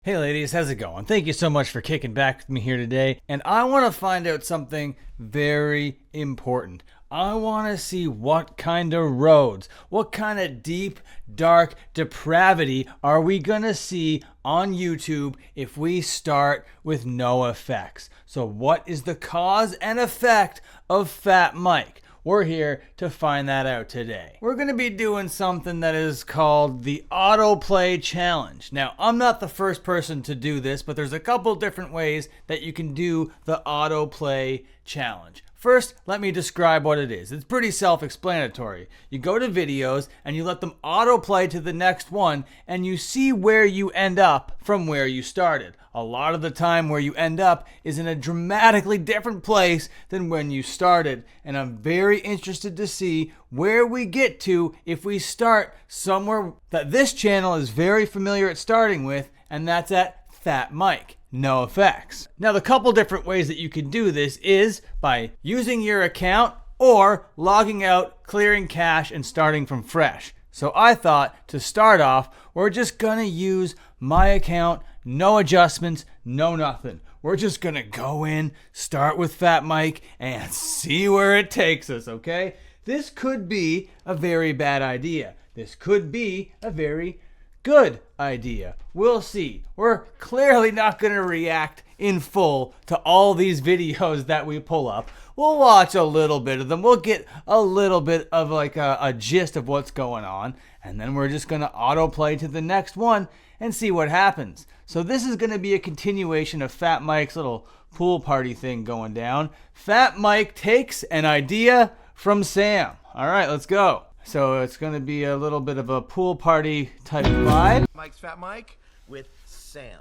Hey ladies, how's it going? Thank you so much for kicking back with me here today. And I want to find out something very important. I want to see what kind of roads, what kind of deep, dark depravity are we going to see on YouTube if we start with no effects. So what is the cause and effect of Fat Mike? We're here to find that out today. We're going to be doing something that is called the autoplay challenge. Now, I'm not the first person to do this, but there's a couple different ways that you can do the autoplay challenge. First, let me describe what it is. It's pretty self-explanatory. You go to videos and you let them autoplay to the next one and you see where you end up from where you started. A lot of the time where you end up is in a dramatically different place than when you started. And I'm very interested to see where we get to if we start somewhere that this channel is very familiar at starting with, and that's at Fat Mike. No effects. Now, the couple different ways that you can do this is by using your account or logging out, clearing cache, and starting from fresh. So I thought to start off, we're just gonna use my account, no adjustments, no nothing. We're just gonna go in, start with Fat Mike, and see where it takes us, okay? This could be a very bad idea. This could be a very good idea. We'll see. We're clearly not going to react in full to all these videos that we pull up. We'll watch a little bit of them. We'll get a little bit of like a gist of what's going on. And then we're just going to autoplay to the next one and see what happens. So this is going to be a continuation of Fat Mike's little pool party thing going down. Fat Mike takes an idea from Sam. All right, let's go. So it's going to be a little bit of a pool party type vibe. Mike's Fat Mike with Sam.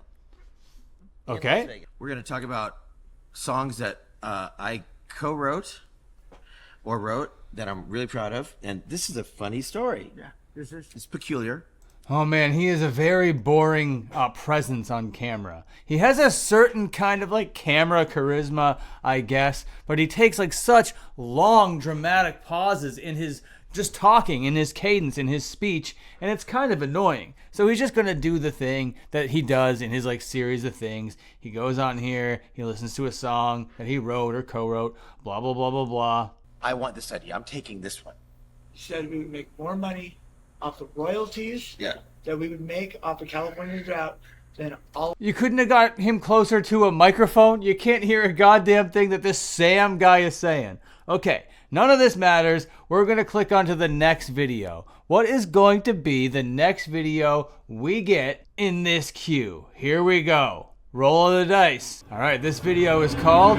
Okay. We're going to talk about songs that I co-wrote or wrote that I'm really proud of. And this is a funny story. Yeah. It's peculiar. Oh man, he is a very boring presence on camera. He has a certain kind of like camera charisma, I guess, but he takes like such long dramatic pauses in his just talking, in his cadence, in his speech, and it's kind of annoying. So he's just gonna do the thing that he does in his like series of things. He goes on here, he listens to a song that he wrote or co-wrote, blah, blah, blah, blah, blah. I want this idea. I'm taking this one. He said we would make more money off the royalties that we would make off the California drought than all. You couldn't have got him closer to a microphone? You can't hear a goddamn thing that this Sam guy is saying. Okay, none of this matters. We're going to click onto the next video. What is going to be the next video we get in this queue? Here we go. Roll of the dice. All right, this video is called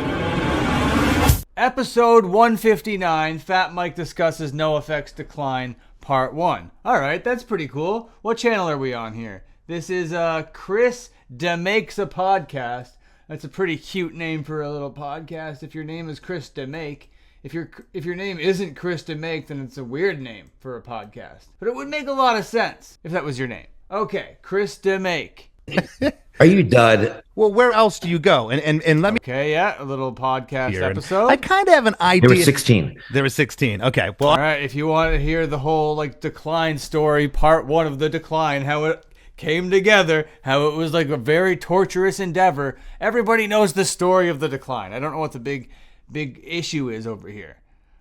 Episode 159, Fat Mike Discusses No Effects Decline, Part 1. All right, that's pretty cool. What channel are we on here? This is Chris DeMakes a Podcast. That's a pretty cute name for a little podcast. If your name is Chris DeMake, if your name isn't Chris DeMake, then it's a weird name for a podcast. But it would make a lot of sense if that was your name. Okay, Chris DeMake. Are you dud? Well, where else do you go? And let me. Okay, yeah, a little podcast Here. episode. I kind of have an idea. There were 16. There were 16. Okay. Well, all right, if you want to hear the whole like decline story, part 1 of the decline, how it came together, how it was like a very torturous endeavor. Everybody knows the story of the decline. I don't know what the big issue is over here.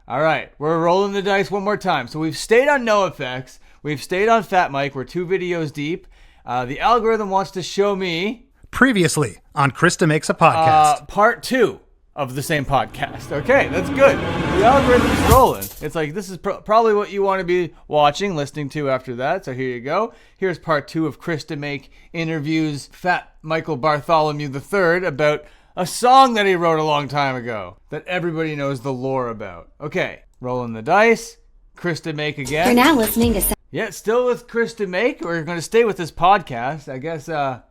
All right, we're rolling the dice one more time. So we've stayed on No Effects. We've stayed on Fat Mike. We're 2 videos deep. The algorithm wants to show me previously on Krista Makes a Podcast. Part 2 of the same podcast. Okay, that's good. The algorithm's rolling. It's like, this is probably what you want to be watching, listening to after that. So here you go. Here's part 2 of Chris DeMake interviews Fat Michael Bartholomew III about a song that he wrote a long time ago that everybody knows the lore about. Okay, rolling the dice. Chris DeMake again. You're now listening to... Yeah, still with Chris DeMake. We're going to stay with this podcast. I guess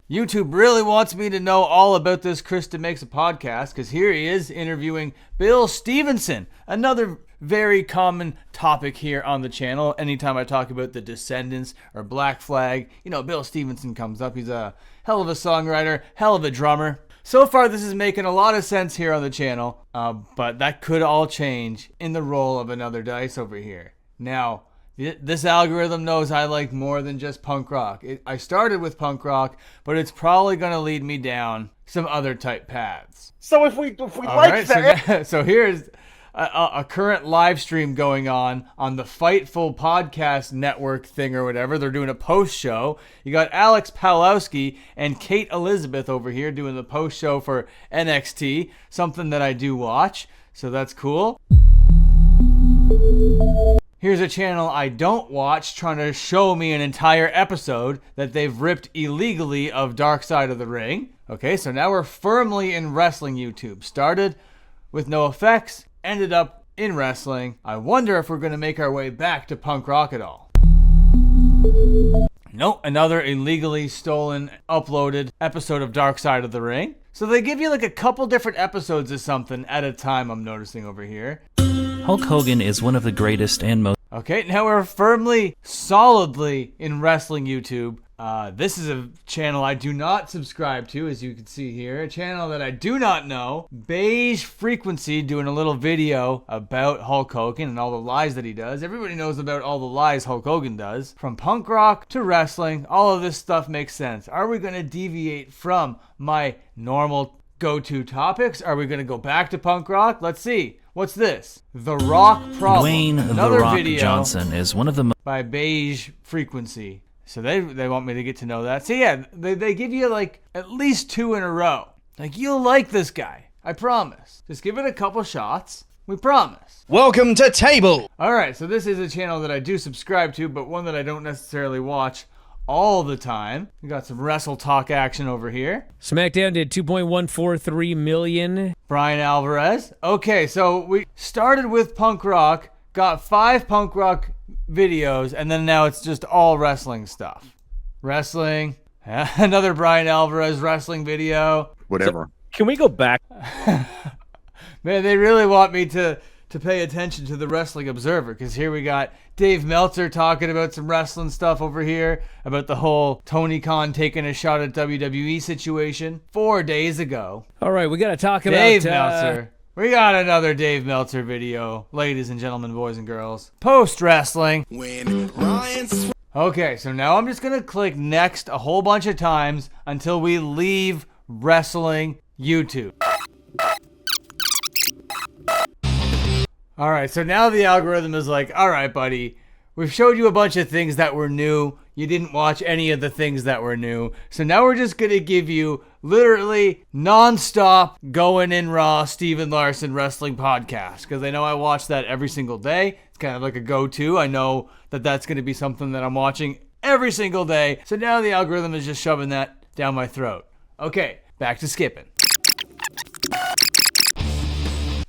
YouTube really wants me to know all about this Chris DeMakes a Podcast, because here he is interviewing Bill Stevenson, another very common topic here on the channel. Anytime I talk about the Descendants or Black Flag, you know, Bill Stevenson comes up. He's a hell of a songwriter, hell of a drummer. So far, this is making a lot of sense here on the channel, but that could all change in the roll of another dice over here. Now, This algorithm knows I like more than just punk rock. I started with punk rock, but it's probably going to lead me down some other type paths. So if we All like right, that, so here's a current live stream going on the Fightful podcast network thing or whatever. They're doing a post show. You got Alex Palowski and Kate Elizabeth over here doing the post show for NXT, something that I do watch. So that's cool. Here's a channel I don't watch trying to show me an entire episode that they've ripped illegally of Dark Side of the Ring. Okay, so now we're firmly in wrestling YouTube. Started with no effects, ended up in wrestling. I wonder if we're going to make our way back to punk rock at all. Nope, another illegally stolen, uploaded episode of Dark Side of the Ring. So they give you like a couple different episodes of something at a time, I'm noticing over here. Hulk Hogan is one of the greatest and most... Okay, now we're firmly, solidly in wrestling YouTube. This is a channel I do not subscribe to, as you can see here. A channel that I do not know. Beige Frequency doing a little video about Hulk Hogan and all the lies that he does. Everybody knows about all the lies Hulk Hogan does. From punk rock to wrestling, all of this stuff makes sense. Are we going to deviate from my normal go-to topics? Are we going to go back to punk rock? Let's see. What's this? The Rock Problem. Dwayne Another The Rock video Johnson is one of the... by Beige Frequency. So they want me to get to know that. So yeah, they give you like at least 2 in a row. Like, you'll like this guy. I promise. Just give it a couple shots. We promise. welcome to Table. All right, so this is a channel that I do subscribe to, but one that I don't necessarily watch all the time. We got some Wrestle Talk action over here. SmackDown did 2.143 million. Brian Alvarez. Okay, so we started with punk rock, got 5 punk rock videos, and then now it's just all wrestling stuff. Wrestling. Another Brian Alvarez wrestling video. Whatever. Can we go back? Man, they really want me to pay attention to the Wrestling Observer, because here we got Dave Meltzer talking about some wrestling stuff over here, about the whole Tony Khan taking a shot at WWE situation 4 days ago. All right, we got to talk about... Dave Meltzer. We got another Dave Meltzer video, ladies and gentlemen, boys and girls. Post-wrestling. Okay, so now I'm just going to click next a whole bunch of times until we leave wrestling YouTube. All right, so now the algorithm is like, all right, buddy, we've showed you a bunch of things that were new. You didn't watch any of the things that were new. So now we're just going to give you literally nonstop Going in Raw Steven Larson Wrestling Podcast, because I know I watch that every single day. It's kind of like a go-to. I know that that's going to be something that I'm watching every single day. So now the algorithm is just shoving that down my throat. Okay, back to skipping.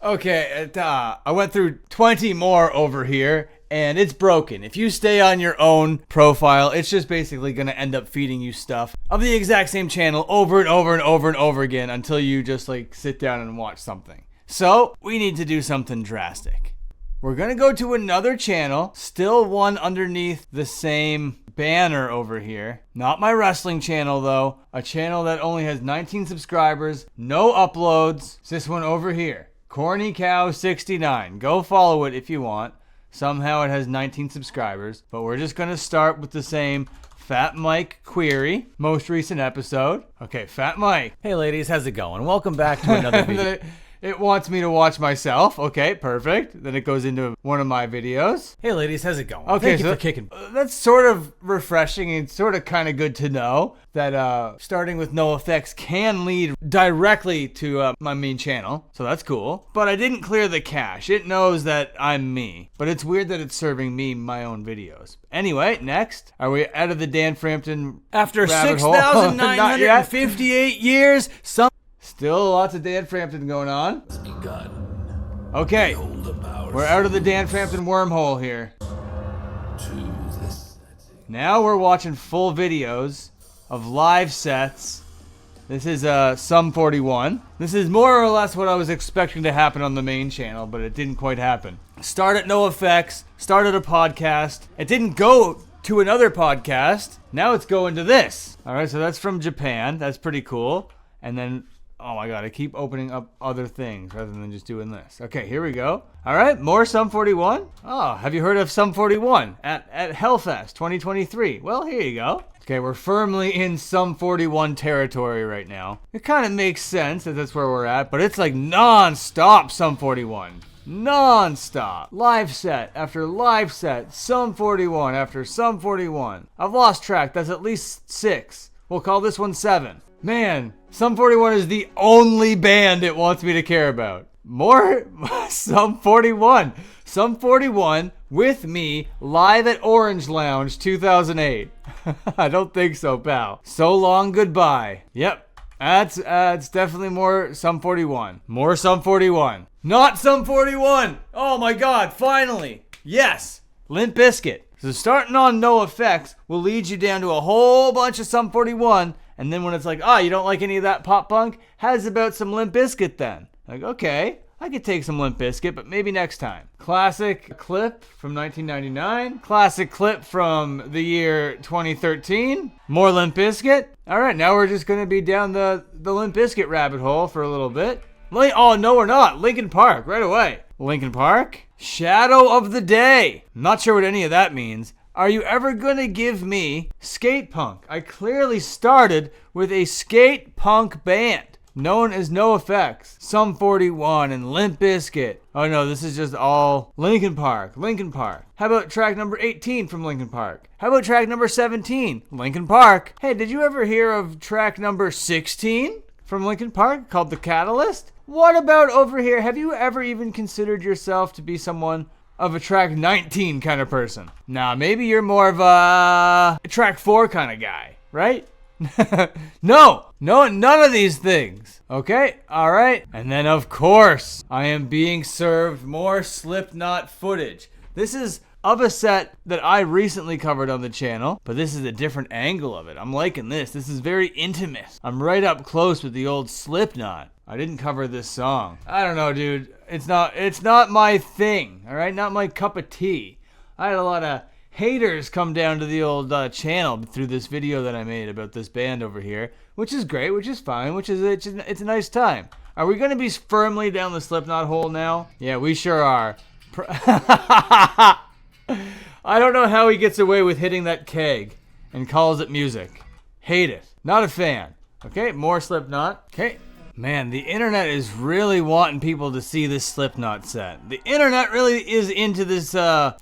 Okay, I went through 20 more over here, and it's broken. If you stay on your own profile, it's just basically going to end up feeding you stuff of the exact same channel over and over and over and over again until you just like sit down and watch something. So we need to do something drastic. We're going to go to another channel, still one underneath the same banner over here. Not my wrestling channel though, a channel that only has 19 subscribers, no uploads. It's this one over here. Corny Cow 69. Go follow it if you want. Somehow it has 19 subscribers, but we're just going to start with the same Fat Mike query. Most recent episode. Okay, Fat Mike. Hey ladies, how's it going? Welcome back to another video. It wants me to watch myself. Okay, perfect. Then it goes into one of my videos. Hey ladies, how's it going? Okay, Thank you for kicking. That's sort of refreshing and sort of kind of good to know that starting with no effects can lead directly to my main channel. So that's cool. But I didn't clear the cache. It knows that I'm me. But it's weird that it's serving me my own videos. Anyway, next. Are we out of the Dan Frampton After rabbit hole? 6,958 years, some... Still lots of Dan Frampton going on. Okay, we're out of the Dan Frampton wormhole here. Now we're watching full videos of live sets. This is Sum 41. This is more or less what I was expecting to happen on the main channel, but it didn't quite happen. Started no effects, started a podcast. It didn't go to another podcast. Now it's going to this. All right, so that's from Japan. That's pretty cool. And then Oh my God, I keep opening up other things rather than just doing this. Okay, here we go. All right, more Sum 41. Oh, have you heard of Sum 41 at Hellfest 2023? Well, here you go. Okay, we're firmly in Sum 41 territory right now. It kind of makes sense that that's where we're at, but it's like non-stop Sum 41. Non-stop. Live set after live set. Sum 41 after Sum 41. I've lost track. That's at least 6. We'll call this one 7. Man, Sum 41 is the only band it wants me to care about. More Sum 41. Sum 41 with me live at Orange Lounge 2008. I don't think so, pal. So long, goodbye. Yep. That's definitely more Sum 41. More Sum 41. Not Sum 41. Oh my God, finally. Yes. Limp Bizkit. So starting on No Effects will lead you down to a whole bunch of Sum 41. And then when it's like, you don't like any of that pop punk? How's about some Limp Bizkit then? Like, okay, I could take some Limp Bizkit, but maybe next time. Classic clip from 1999. Classic clip from the year 2013. More Limp Bizkit. All right, now we're just going to be down the Limp Bizkit rabbit hole for a little bit. Oh, no, we're not. Linkin Park, right away. Linkin Park. Shadow of the Day. Not sure what any of that means. Are you ever going to give me skate punk? I clearly started with a skate punk band known as No Effects, Sum 41, and Limp Bizkit. Oh no, this is just all Linkin Park. Linkin Park. How about track number 18 from Linkin Park? How about track number 17? Linkin Park. Hey, did you ever hear of track number 16 from Linkin Park called The Catalyst? What about over here? Have you ever even considered yourself to be someone of a track 19 kind of person? Nah, maybe you're more of a track 4 kind of guy, right? No, none of these things. Okay, all right. And then, of course, I am being served more Slipknot footage. This is of a set that I recently covered on the channel, but this is a different angle of it. I'm liking this. This is very intimate. I'm right up close with the old Slipknot. I didn't cover this song. I don't know, dude. It's not my thing, all right? Not my cup of tea. I had a lot of haters come down to the old channel through this video that I made about this band over here, which is great, which is fine, it's a nice time. Are we going to be firmly down the Slipknot hole now? Yeah, we sure are. I don't know how he gets away with hitting that keg and calls it music. Hate it. Not a fan. Okay, more Slipknot. Okay. Man, the internet is really wanting people to see this Slipknot set. The internet really is into this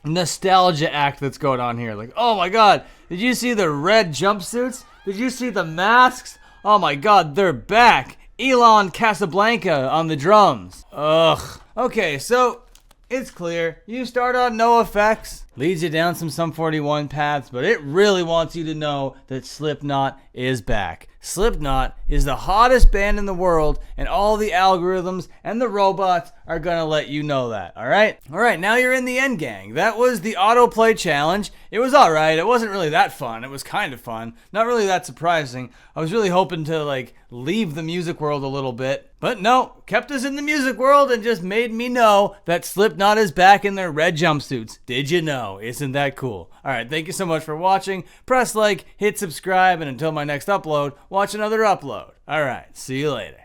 nostalgia act that's going on here. Like, oh my God, did you see the red jumpsuits? Did you see the masks? Oh my God, they're back. Elon Casablanca on the drums. Ugh. Okay, so it's clear. You start on No Effects, leads you down some Sum 41 paths, but it really wants you to know that Slipknot is back. Slipknot is the hottest band in the world, and all the algorithms and the robots are gonna let you know that, alright? Alright, now you're in the end gang. That was the autoplay challenge. It was alright. It wasn't really that fun. It was kind of fun. Not really that surprising. I was really hoping to, leave the music world a little bit. But no, kept us in the music world and just made me know that Slipknot is back in their red jumpsuits. Did you know? Isn't that cool? Alright, thank you so much for watching. Press like, hit subscribe, and until my next upload, watch another upload. Alright, see you later.